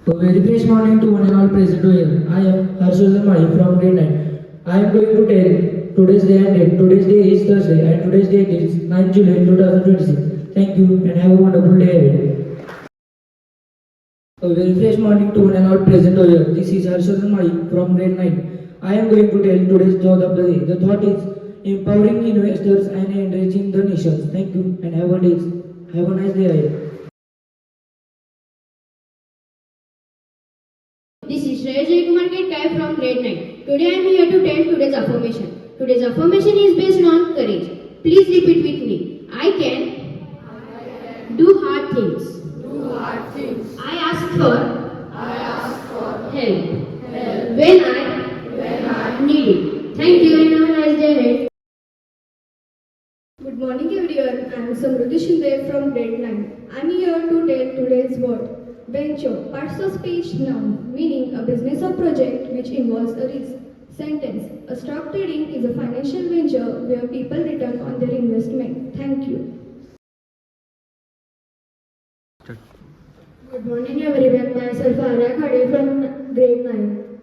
A very fresh morning to one and all present here. I am Harshvardhan Mali from grade 9. I am going to tell today's day and date. Today's day is Thursday and today's date is 9 July 2026. Thank you and have a wonderful day ahead. A very fresh morning to one and all present here. This is Harshvardhan Mali from grade 9. I am going to tell today's thought of the day. The thought is empowering investors and enriching the nations. Thank you and have a nice day ahead. This is Shreya Kumar Kai from grade 9. Today I am here to tell today's affirmation. Today's affirmation is based on courage. Please repeat with me. I can do hard things. I ask for help when I need it. Thank you and have a nice day ahead. Good morning everyone, I am Samruddhi Shinde from grade 9. I am here to tell today's word. Venture, parts of speech noun, meaning a business or project which involves a risk. Sentence, a stock trading is a financial venture where people return on their investment. Thank you. Good morning everyone, myself Arya Khade from grade 9.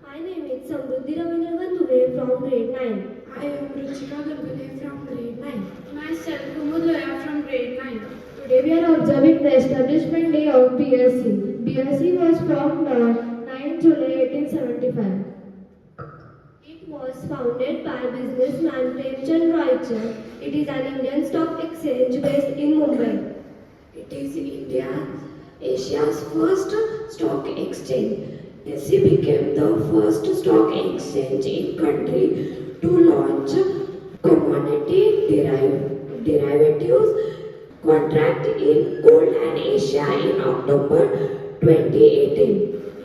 My name is Samruddhi Ravindra Bandure from grade 9. I am Ruchika Garbale from grade 9. Myself, Kumudaya from grade 9. Today we are observing the establishment day of BSc. BSc was formed on 9 July 1875. It was founded by businessman Premchand Roychand. It is an Indian stock exchange based in Mumbai. It is Asia's first stock exchange. BSE became the first stock exchange in country to launch commodity derivatives contract in gold and Asia in October 2018.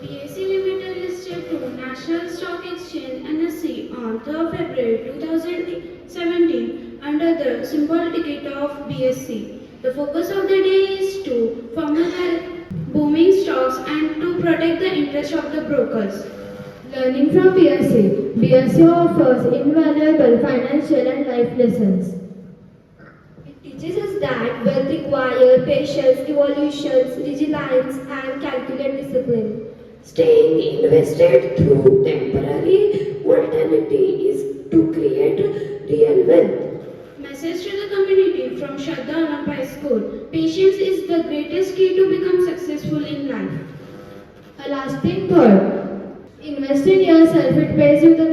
BSE Limited listed to National Stock Exchange NSE on 3rd February 2017 under the symbol ticket of BSE. The focus of the day is to formalize booming stocks and to protect the interest of the brokers. Learning from BSc. BSc offers invaluable financial and life lessons. It teaches us that wealth requires patience, evolutions, resilience, and calculated discipline. Staying invested through temporary volatility is to create real wealth. Message to the community from Shraddha Anapai School. Patience is the greatest key to become successful in life. A lasting thought. Invest in yourself, it pays you the